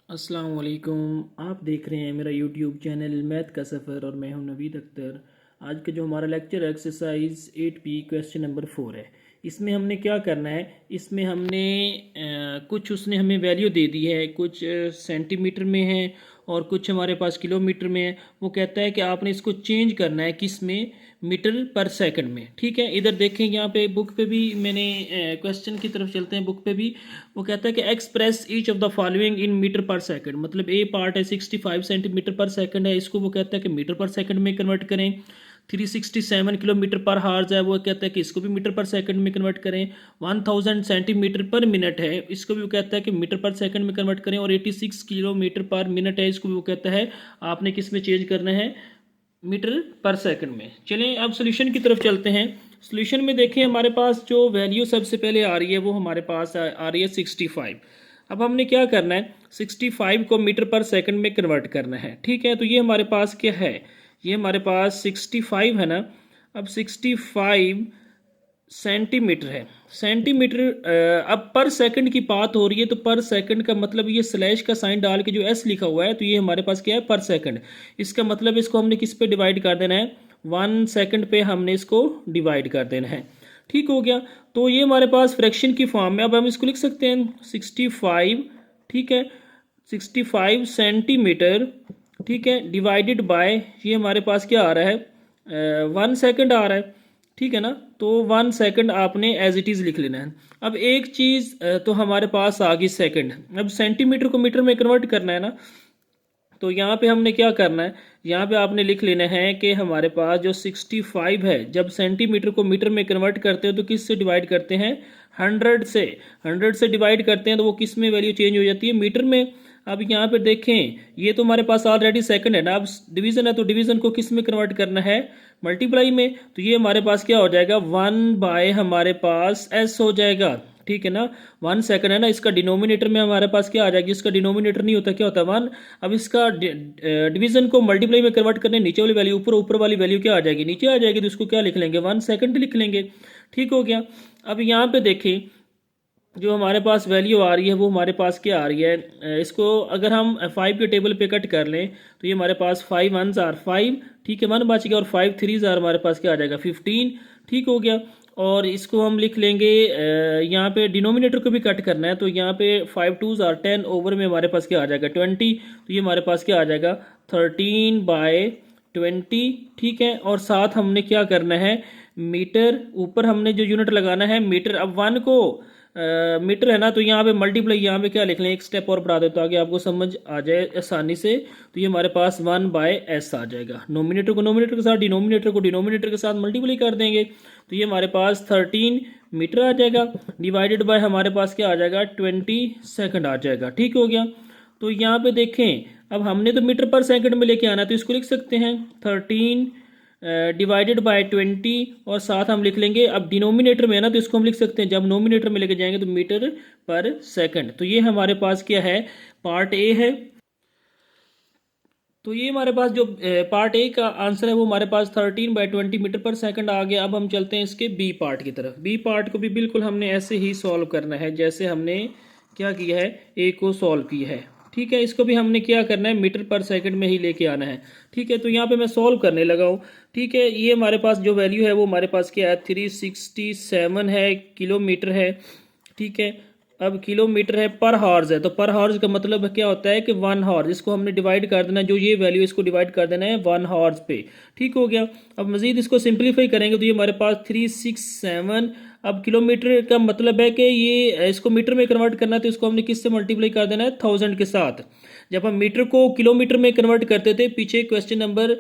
अस्सलाम वालेकुम। आप देख रहे हैं मेरा यूट्यूब चैनल मैथ का सफ़र और मैं हूं नवीद अख्तर। आज का जो हमारा लेक्चर है एक्सरसाइज 8P क्वेश्चन नंबर 4 है। इसमें हमने क्या करना है, इसमें हमने कुछ उसने हमें वैल्यू दे दी है, कुछ सेंटीमीटर में है और कुछ हमारे पास किलोमीटर में है। वो कहता है कि आपने इसको चेंज करना है किस में, मीटर पर सेकंड में। ठीक है, इधर देखें यहाँ पे बुक पे भी मैंने क्वेश्चन की तरफ चलते हैं। बुक पे भी वो कहता है कि express each of the following in metre per second. मतलब ए पार्ट है 65 सेंटीमीटर पर सेकंड है, इसको वो कहता है कि मीटर पर सेकंड में कन्वर्ट करें। 367 किलोमीटर पर हार्स है, वो कहता है कि इसको भी मीटर पर सेकंड में कन्वर्ट करें। 1000 सेंटीमीटर पर मिनट है, इसको भी वो कहता है कि मीटर पर सेकंड में कन्वर्ट करें। और 86 किलोमीटर पर मिनट है, इसको भी वो कहता है आपने किस में चेंज करना है, मीटर पर सेकंड में। चलें अब सोल्यूशन की तरफ चलते हैं। सोल्यूशन में देखें हमारे पास जो वैल्यू सबसे पहले आ रही है वो हमारे पास आ रही है 65। अब हमने क्या करना है, 65 को मीटर पर सेकंड में कन्वर्ट करना है। ठीक है, तो ये हमारे पास क्या है, ये हमारे पास 65 है ना। अब 65 सेंटीमीटर है। सेंटीमीटर अब पर सेकंड की बात हो रही है, तो पर सेकंड का मतलब ये स्लैश का साइन डाल के जो एस लिखा हुआ है, तो ये हमारे पास क्या है, पर सेकंड। इसका मतलब इसको हमने किस पे डिवाइड कर देना है, 1 सेकंड पे हमने इसको डिवाइड कर देना है। ठीक हो गया, तो ये हमारे पास फ्रैक्शन की फॉर्म में। अब हम इसको लिख सकते हैं 65, ठीक है, 65 सेंटीमीटर, ठीक है, डिवाइडेड बाय ये हमारे पास क्या आ रहा है, 1 सेकंड आ रहा है। ठीक है ना, तो 1 सेकंड आपने एज इट इज़ लिख लेना है। अब एक चीज़ तो हमारे पास आ गई सेकंड। अब सेंटीमीटर को मीटर में कन्वर्ट करना है ना, तो यहाँ पे हमने क्या करना है, यहाँ पे आपने लिख लेना है कि हमारे पास जो 65 है, जब सेंटीमीटर को मीटर में कन्वर्ट करते हो तो किस से डिवाइड करते हैं, 100 से। 100 से डिवाइड करते हैं तो वो किस में वैल्यू चेंज हो जाती है, मीटर में। अब यहाँ पे देखें, ये तो हमारे पास ऑलरेडी सेकंड है ना। अब डिवीजन है तो डिवीजन को किस में कन्वर्ट करना है, मल्टीप्लाई में। तो ये हमारे पास क्या हो जाएगा, 1 बाय हमारे पास एस हो जाएगा। ठीक है ना, 1 सेकंड है ना, इसका डिनोमिनेटर में हमारे पास क्या आ जाएगी, इसका डिनोमिनेटर नहीं होता, क्या होता है, 1। अब इसका डिवीजन को मल्टीप्लाई में कन्वर्ट करने, नीचे वाली वैल्यू ऊपर, ऊपर वाली वैल्यू क्या आ जाएगी, नीचे आ जाएगी, तो इसको क्या लिख लेंगे, 1 सेकंड लिख लेंगे। ठीक हो गया। अब यहाँ पे देखें जो हमारे पास वैल्यू आ रही है वो हमारे पास क्या आ रही है, इसको अगर हम 5 के टेबल पे कट कर लें तो ये हमारे पास 5 1s आर 5, ठीक है, 1 बच गया, और 5 3s आर हमारे पास क्या आ जाएगा, 15। ठीक हो गया, और इसको हम लिख लेंगे, यहाँ पे डिनोमिनेटर को भी कट करना है, तो यहाँ पे 5 2s आर 10, ओवर में हमारे पास क्या आ जाएगा, 20। तो ये हमारे पास क्या आ जाएगा, 13/20। ठीक है, और साथ हमने क्या करना है, मीटर, ऊपर हमने जो यूनिट लगाना है मीटर। अब 1 को मीटर है ना, तो यहाँ पे मल्टीप्लाई, यहाँ पे क्या लिख लें, एक स्टेप और बढ़ा दे तो आगे आपको समझ आ जाए आसानी से। तो ये हमारे पास 1/s आ जाएगा। नोमिनेटर को नोमिनेटर के साथ, डिनोमिनेटर को डिनोमिनेटर के साथ मल्टीप्लाई कर देंगे, तो ये हमारे पास 13 मीटर आ जाएगा, डिवाइडेड बाय हमारे पास क्या आ जाएगा, 20 सेकंड आ जाएगा। ठीक हो गया, तो यहाँ पे देखें, अब हमने तो मीटर पर सेकंड में लेके आना, तो इसको लिख सकते हैं 13 डिवाइडेड बाय 20, और साथ हम लिख लेंगे, अब डिनोमिनेटर में है ना, तो इसको हम लिख सकते हैं, जब नोमिनेटर में लेके जाएंगे तो मीटर पर सेकंड। तो ये हमारे पास क्या है, पार्ट ए है। तो ये हमारे पास जो पार्ट ए का आंसर है वो हमारे पास 13/20 मीटर पर सेकंड आ गया। अब हम चलते हैं इसके बी पार्ट की तरफ। बी पार्ट को भी बिल्कुल हमने ऐसे ही सॉल्व करना है जैसे हमने क्या किया है, ए को सॉल्व किया है। ठीक है, इसको भी हमने क्या करना है, मीटर पर सेकंड में ही लेके आना है। ठीक है, तो यहाँ पे मैं सॉल्व करने लगा हूँ। ठीक है, ये हमारे पास जो वैल्यू है वो हमारे पास क्या है, 367 है, किलोमीटर है। ठीक है, अब किलोमीटर है, पर हॉर्स है, तो पर हॉर्स का मतलब क्या होता है कि 1 हॉर्स, इसको हमने डिवाइड कर देना है, जो ये वैल्यू इसको डिवाइड कर देना है 1 हॉर्स पे। ठीक हो गया, अब मजीद इसको सिंप्लीफाई करेंगे तो ये हमारे पास 367। अब किलोमीटर का मतलब है कि ये इसको मीटर में कन्वर्ट करना है, तो इसको हमने किससे मल्टीप्लाई कर देना है, 1000 के साथ। जब हम मीटर को किलोमीटर में कन्वर्ट करते थे, पीछे क्वेश्चन नंबर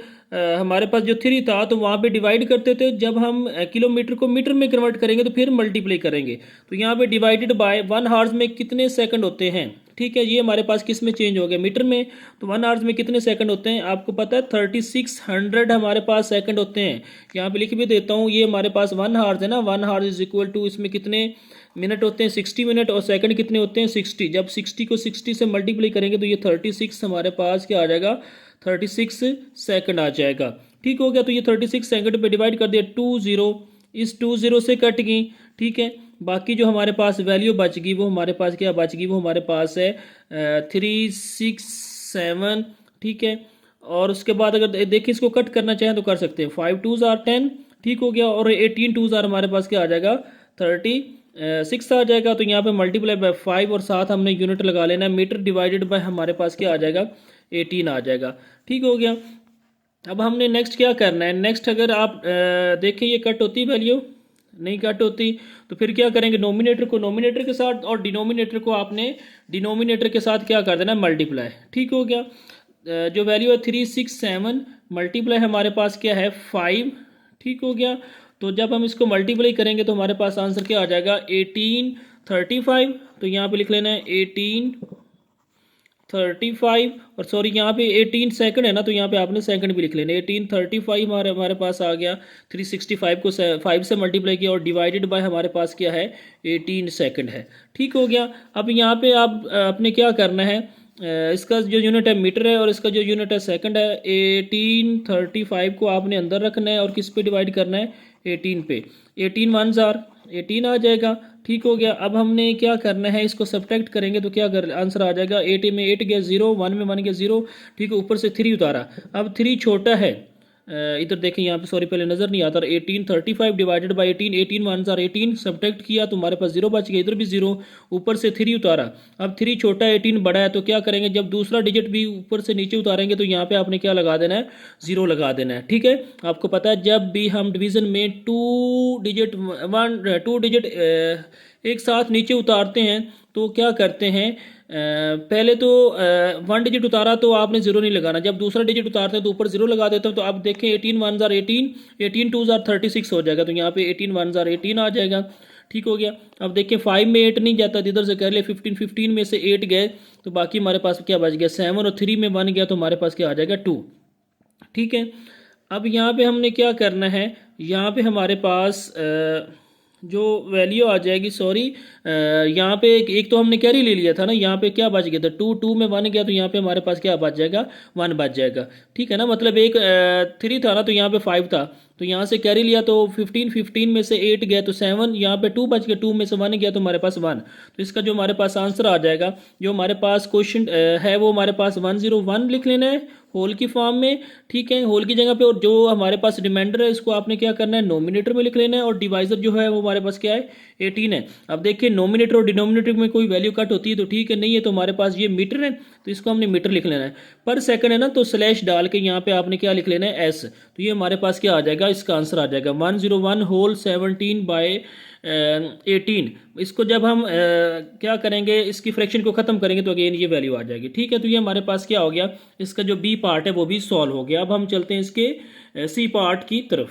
हमारे पास जो 3 था, तो वहाँ पे डिवाइड करते थे। जब हम किलोमीटर को मीटर में कन्वर्ट करेंगे तो फिर मल्टीप्लाई करेंगे। तो यहाँ पे डिवाइडेड बाय 1 हावर्स में कितने सेकंड होते हैं। ठीक है, ये हमारे पास किस में चेंज हो गया, मीटर में। तो 1 आवर्स में कितने सेकंड होते हैं, आपको पता है 3600 हमारे पास सेकंड होते हैं। यहाँ पे लिख भी देता हूँ, ये हमारे पास 1 हावर्स है ना, 1 हावर्स इज इक्वल टू, इसमें कितने मिनट होते हैं, 60 मिनट, और सेकंड कितने होते हैं, 60। जब 60 को 60 से मल्टीप्लाई करेंगे तो ये 36 हमारे पास क्या आ जाएगा, 36 सेकंड आ जाएगा। ठीक हो गया, तो ये 36 सेकंड पे डिवाइड कर दिया, 20, इस 20 से कट गई। ठीक है, बाकी जो हमारे पास वैल्यू बच गई वो हमारे पास क्या बच गई, वो हमारे पास है 367, ठीक है। और उसके बाद अगर देखिए इसको कट करना चाहें तो कर सकते हैं, 5 2s are 10, ठीक हो गया। और 18 2s are हमारे पास क्या आ जाएगा 36 आ जाएगा। तो यहाँ पे मल्टीप्लाई बाय 5 और साथ हमने यूनिट लगा लेना है, मीटर डिवाइडेड बाय हमारे पास क्या आ जाएगा 18 आ जाएगा, ठीक हो गया। अब हमने नेक्स्ट क्या करना है, नेक्स्ट अगर आप देखें ये कट होती वैल्यू नहीं कट होती, तो फिर क्या करेंगे, नोमिनेटर को नोमिनेटर के साथ और डिनोमिनेटर को आपने डिनोमिनेटर के साथ क्या कर देना मल्टीप्लाई, ठीक हो गया। जो वैल्यू है 367 मल्टीप्लाई हमारे पास क्या है 5, ठीक हो गया। तो जब हम इसको मल्टीप्लाई करेंगे तो हमारे पास आंसर क्या आ जाएगा 1835। तो यहाँ पे लिख लेना है 1835, और सॉरी यहाँ पे 18 सेकंड है ना, तो यहाँ पे आपने सेकंड भी लिख लेना, 1835 हमारे पास आ गया। 365 को 5 से मल्टीप्लाई किया और डिवाइडेड बाय हमारे पास क्या है 18 सेकंड है, ठीक हो गया। अब यहाँ पे आप अपने क्या करना है, इसका जो यूनिट है मीटर है और इसका जो यूनिट है सेकंड है। 1835 को आपने अंदर रखना है और किस पे डिवाइड करना है 18 पे। 18 1s are 18 आ जाएगा, ठीक हो गया। अब हमने क्या करना है, इसको सब्ट्रैक्ट करेंगे तो क्या कर आंसर आ जाएगा, 8 में 8 गया 0, 1 में 1 गया 0, ठीक है। ऊपर से 3 उतारा, अब 3 छोटा है, इधर देखें यहाँ पे, सॉरी पहले नज़र नहीं आता, 1835 divided by 18, 18 1s are 18, subtract किया तो हमारे पास 0 बच गया, इधर भी 0, ऊपर से 3 उतारा। अब 3 छोटा है 18 बड़ा है, तो क्या करेंगे, जब दूसरा डिजिट भी ऊपर से नीचे उतारेंगे तो यहाँ पे आपने क्या लगा देना है 0 लगा देना है, ठीक है। आपको पता है जब भी हम डिवीज़न में टू डिजिट एक साथ नीचे उतारते हैं तो क्या करते हैं, पहले तो 1 डिजिट उतारा तो आपने 0 नहीं लगाना, जब दूसरा डिजिट उतारते हैं तो ऊपर 0 लगा देते हैं। तो अब देखें 18 1s are 18, 18 2s are 36 हो जाएगा, तो यहाँ पे 18 1s are 18 आ जाएगा, ठीक हो गया। अब देखें 5 में 8 नहीं जाता, इधर से कर ले 15 में से 8 गए तो बाकी हमारे पास क्या बच गया 7, और 3 में 1 गया तो हमारे पास क्या आ जाएगा 2, ठीक है। अब यहाँ पे हमने क्या करना है, यहाँ पे हमारे पास जो वैल्यू आ जाएगी, सॉरी यहाँ पे एक तो हमने कैरी ले लिया था ना, यहाँ पे क्या बच गया था 2, 2 में 1 गया तो यहाँ पे हमारे पास क्या बच जाएगा 1 बच जाएगा, ठीक है ना। मतलब एक 3 था ना तो यहाँ पे 5 था, तो यहाँ से कैरी लिया तो 15 में से 8 गया तो 7, यहाँ पे 2 बच गया, 2 में से 1 गया तो हमारे पास 1। तो इसका जो हमारे पास आंसर आ जाएगा, जो हमारे पास क्वेश्चन है वो हमारे पास 101 लिख लेना है होल की फॉर्म में, ठीक है, होल की जगह पे। और जो हमारे पास रिमाइंडर है इसको आपने क्या करना है नोमिनेटर में लिख लेना है, और डिवाइजर जो है वो हमारे पास क्या है 18 है। अब देखिए नोमिनेटर और डिनोमिनेटर में कोई वैल्यू कट होती है तो ठीक है, नहीं है तो हमारे पास ये मीटर है तो इसको हमने मीटर लिख लेना है। पर सेकंड है ना, तो स्लैश डाल के यहाँ पे आपने क्या लिख लेना है एस, तो ये हमारे पास क्या आ जाएगा, इसका आंसर आ जाएगा 101 होल 17 बाय 18। इसको जब हम क्या करेंगे, इसकी फ्रैक्शन को ख़त्म करेंगे तो अगेन ये वैल्यू आ जाएगी, ठीक है। तो ये हमारे पास क्या हो गया, इसका जो बी पार्ट है वो भी सॉल्व हो गया। अब हम चलते हैं इसके सी पार्ट की तरफ।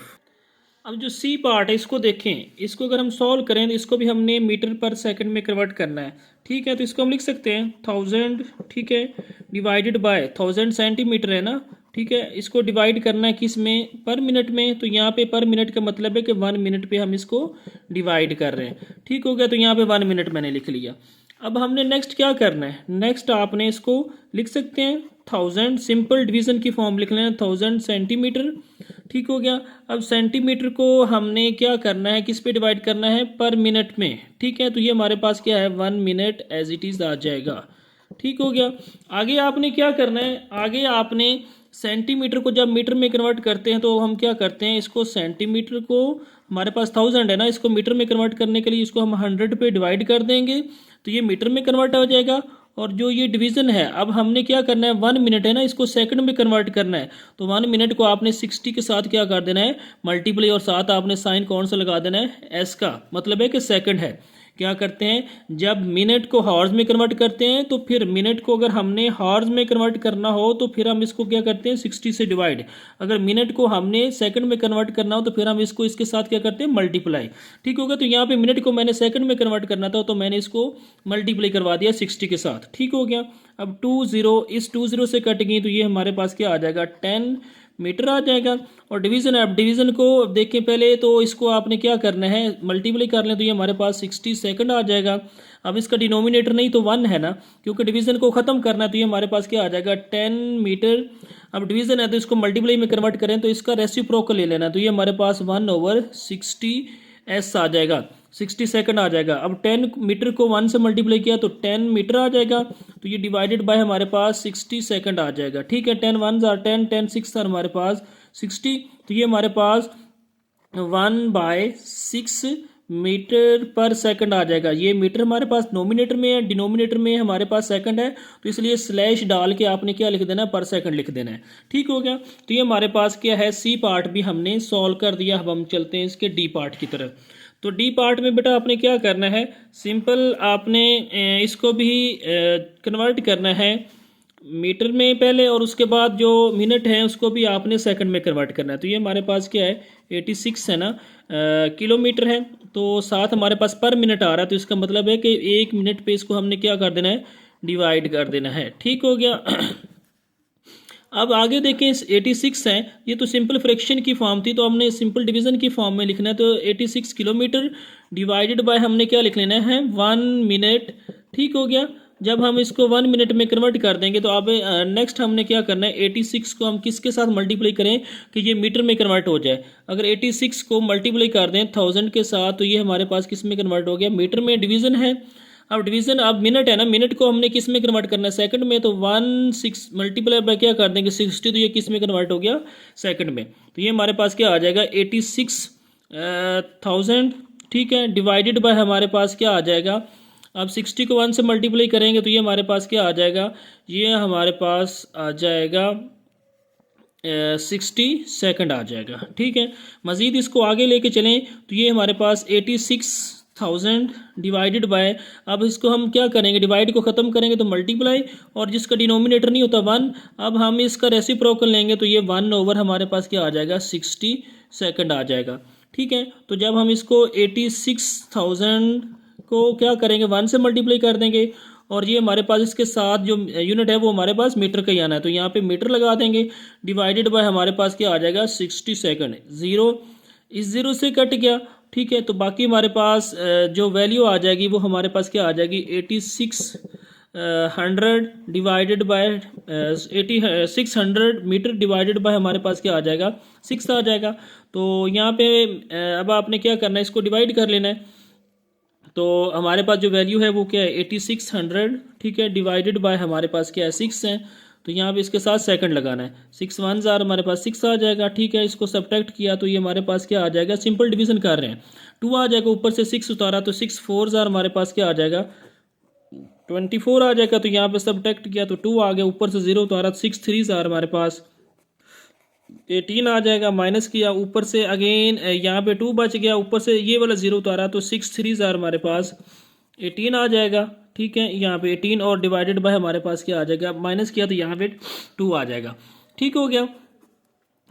अब जो सी पार्ट है इसको देखें, इसको अगर हम सॉल्व करें तो इसको भी हमने मीटर पर सेकंड में कन्वर्ट करना है, ठीक है। तो इसको हम लिख सकते हैं 1000, ठीक है, डिवाइडेड बाय 1000 सेंटीमीटर है ना, ठीक है। इसको डिवाइड करना है किस में, पर मिनट में, तो यहाँ पे पर मिनट का मतलब है कि 1 मिनट पे हम इसको डिवाइड कर रहे हैं, ठीक हो गया। तो यहाँ पे 1 मिनट मैंने लिख लिया। अब हमने नेक्स्ट क्या करना है, नेक्स्ट आपने इसको लिख सकते हैं 1000, सिंपल डिवीज़न की फॉर्म लिख लेना 1000 सेंटीमीटर, ठीक हो गया। अब सेंटीमीटर को हमने क्या करना है, किस पे डिवाइड करना है, पर मिनट में, ठीक है। तो ये हमारे पास क्या है 1 मिनट एज इट इज़ आ जाएगा, ठीक हो गया। आगे आपने क्या करना है, आगे आपने सेंटीमीटर को जब मीटर में कन्वर्ट करते हैं तो हम क्या करते हैं, इसको सेंटीमीटर को हमारे पास 1000 है ना, इसको मीटर में कन्वर्ट करने के लिए इसको हम 100 पे डिवाइड कर देंगे तो ये मीटर में कन्वर्ट हो जाएगा। और जो ये डिवीज़न है, अब हमने क्या करना है 1 मिनट है ना, इसको सेकंड में कन्वर्ट करना है। तो 1 मिनट को आपने 60 के साथ क्या कर देना है मल्टीप्लाई, और साथ आपने साइन कौन सा लगा देना है एस का, मतलब है कि सेकंड है। क्या करते हैं, जब मिनट को हॉर्स में कन्वर्ट करते हैं तो फिर मिनट को अगर हमने हॉर्स में कन्वर्ट करना हो तो फिर हम इसको क्या करते हैं 60 से डिवाइड। अगर मिनट को हमने सेकंड में कन्वर्ट करना हो तो फिर हम इसको इसके साथ क्या करते हैं मल्टीप्लाई, ठीक होगा। तो यहाँ पे मिनट को मैंने सेकंड में कन्वर्ट करना था तो मैंने इसको मल्टीप्लाई करवा दिया 60 के साथ, ठीक हो गया। अब 20 इस 20 से कट गई तो ये हमारे पास क्या आ जाएगा 10 मीटर आ जाएगा। और डिवीज़न है, अब डिवीज़न को देखें पहले तो इसको आपने क्या करना है मल्टीप्लाई कर लें तो ये हमारे पास 60 सेकंड आ जाएगा। अब इसका डिनोमिनेटर नहीं तो 1 है ना, क्योंकि डिवीज़न को ख़त्म करना है तो ये हमारे पास क्या आ जाएगा 10 मीटर। अब डिवीज़न है तो इसको मल्टीप्लाई में कन्वर्ट करें तो इसका रेसिप्रोकल ले लेना, तो ये हमारे पास 1/60 एस आ जाएगा। 60 सेकंड आ जाएगा। अब 10 मीटर को 1 से मल्टीप्लाई किया तो 10 मीटर आ जाएगा, तो ये डिवाइडेड बाय हमारे पास 60 सेकंड आ जाएगा। ठीक है, 10 1 आर 10, 10 6 आर हमारे पास 60, तो ये हमारे पास 1/6 मीटर पर सेकंड आ जाएगा। ये मीटर हमारे पास नोमिनेटर में है, डिनोमिनेटर में हमारे पास सेकंड है, तो इसलिए स्लैश डाल के आपने क्या लिख देना है, पर सेकंड लिख देना है। ठीक हो गया, तो ये हमारे पास क्या है, सी पार्ट भी हमने सॉल्व कर दिया। अब हम चलते हैं इसके डी पार्ट की तरफ। तो डी पार्ट में बेटा आपने क्या करना है, सिंपल आपने इसको भी कन्वर्ट करना है मीटर में पहले, और उसके बाद जो मिनट है उसको भी आपने सेकंड में कन्वर्ट करना है। तो ये हमारे पास क्या है, 86 है ना, किलोमीटर है, तो साथ हमारे पास पर मिनट आ रहा है, तो इसका मतलब है कि 1 मिनट पे इसको हमने क्या कर देना है, डिवाइड कर देना है। ठीक हो गया। अब आगे देखें, 86 है, ये तो सिंपल फ्रैक्शन की फॉर्म थी, तो हमने सिंपल डिवीजन की फॉर्म में लिखना है। तो 86 किलोमीटर डिवाइडेड बाय हमने क्या लिख लेना है, 1 मिनट। ठीक हो गया, जब हम इसको 1 मिनट में कन्वर्ट कर देंगे तो अब नेक्स्ट हमने क्या करना है, 86 को हम किसके साथ मल्टीप्लाई करें कि ये मीटर में कन्वर्ट हो जाए। अगर 86 को मल्टीप्लाई कर दें 1000 के साथ, तो ये हमारे पास किस में कन्वर्ट हो गया, मीटर में। डिवीज़न है, अब डिवीज़न, अब मिनट है ना, मिनट को हमने किस में कन्वर्ट करना है, सेकंड में। तो 1/6 मल्टीप्लाई बाय क्या कर देंगे, 60, तो ये किस में कन्वर्ट हो गया, सेकंड में। तो ये हमारे पास क्या आ जाएगा, 86,000। ठीक है, डिवाइडेड बाय हमारे पास क्या आ जाएगा, अब 60 को 1 से मल्टीप्लाई करेंगे तो ये हमारे पास क्या आ जाएगा, ये हमारे पास आ जाएगा 60 सेकंड आ जाएगा। ठीक है, मज़ीद इसको आगे लेके चलें तो ये हमारे पास 86,000 डिवाइडेड बाय, अब इसको हम क्या करेंगे, डिवाइड को ख़त्म करेंगे तो मल्टीप्लाई, और जिसका डिनोमिनेटर नहीं होता 1, अब हम इसका रेसिप्रोकल लेंगे तो ये 1 ओवर हमारे पास क्या आ जाएगा, 60 सेकंड आ जाएगा। ठीक है, तो जब हम इसको 86,000 को क्या करेंगे, 1 से मल्टीप्लाई कर देंगे, और ये हमारे पास इसके साथ जो यूनिट है वो हमारे पास मीटर का ही आना है, तो यहाँ पे मीटर लगा देंगे। डिवाइडेड बाय हमारे पास क्या आ जाएगा, 60 सेकंड। ज़ीरो इस ज़ीरो से कट गया। ठीक है, तो बाकी हमारे पास जो वैल्यू आ जाएगी वो हमारे पास क्या आ जाएगी, 8600 divided by 600 metre divided by हमारे पास क्या आ जाएगा, 6 आ जाएगा। तो यहाँ पे अब आपने क्या करना है, इसको डिवाइड कर लेना है। तो हमारे पास जो वैल्यू है वो क्या है, 8600। ठीक है, डिवाइडेड बाय हमारे पास क्या है, 6 है, तो यहाँ पे इसके साथ सेकंड लगाना है। 6 1 ज़ार हमारे पास 6 आ जाएगा। ठीक है, इसको सब्ट्रैक्ट किया तो ये हमारे पास क्या आ जाएगा, सिंपल डिवीजन कर रहे हैं, 2 आ जाएगा, ऊपर से 6 उतारा तो 6 4 ज़ार हमारे पास क्या आ जाएगा, 24 आ जाएगा। तो यहाँ पे सब्ट्रैक्ट किया तो 2 आ गया, ऊपर से 0 उतारा तो 6 3 ज़ार हमारे पास 18 आ जाएगा। माइनस किया, ऊपर से अगेन यहाँ पे 2 बच गया, ऊपर से ये वाला 0 उतारा तो 6 3 ज़ार हमारे पास 18 आ जाएगा। ठीक है, यहाँ पे 18 और डिवाइडेड बाय हमारे पास क्या आ जाएगा, माइनस किया तो यहाँ पे 2 आ जाएगा। ठीक हो गया।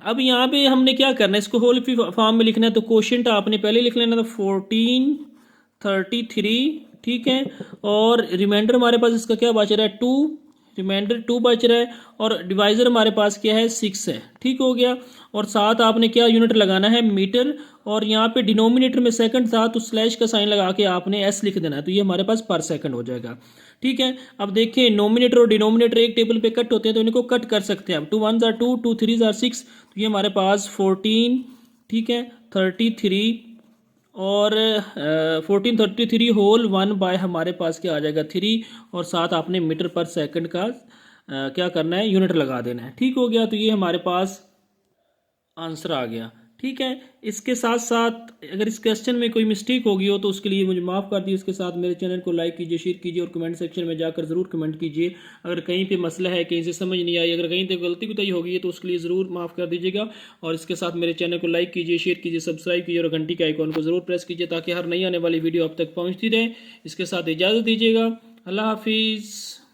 अब यहाँ पे हमने क्या करना है, इसको होल फॉर्म में लिखना है, तो कोशेंट आपने पहले लिख लेना, तो 1433। ठीक है, और रिमाइंडर हमारे पास इसका क्या बच रहा है, 2, रिमाइंडर 2 बच रहा है, और डिवाइज़र हमारे पास क्या है, 6 है। ठीक हो गया, और साथ आपने क्या यूनिट लगाना है, मीटर, और यहाँ पे डिनोमिनेटर में सेकंड था तो स्लैश का साइन लगा के आपने एस लिख देना है, तो ये हमारे पास पर सेकंड हो जाएगा। ठीक है, अब देखिए नोमिनेटर और डिनोमिनेटर एक टेबल पे कट होते हैं तो इनको कट कर सकते हैं। अब 2 1 2, 2 3 6, तो ये हमारे पास 14, ठीक है, 33 और 1433 होल 1 बाय हमारे पास क्या आ जाएगा, 3, और साथ आपने मीटर पर सेकंड का क्या करना है, यूनिट लगा देना है। ठीक हो गया, तो ये हमारे पास आंसर आ गया। ठीक है, इसके साथ साथ अगर इस क्वेश्चन में कोई मिस्टेक होगी हो तो उसके लिए मुझे माफ़ कर दिए। इसके साथ मेरे चैनल को लाइक कीजिए, शेयर कीजिए, और कमेंट सेक्शन में जाकर ज़रूर कमेंट कीजिए। अगर कहीं पे मसला है, कहीं से समझ नहीं आई, अगर कहीं पे गलती कोताही होगी है तो उसके लिए ज़रूर माफ़ कर दीजिएगा। और इसके साथ मेरे चैनल को लाइक कीजिए, शेयर कीजिए, सब्सक्राइब कीजिए, और घंटी के आइकॉन को ज़रूर प्रेस कीजिए ताकि हर नई आने वाली वीडियो आप तक पहुँचती रहे। इसके साथ इजाज़त दीजिएगा। अल्लाह हाफिज़।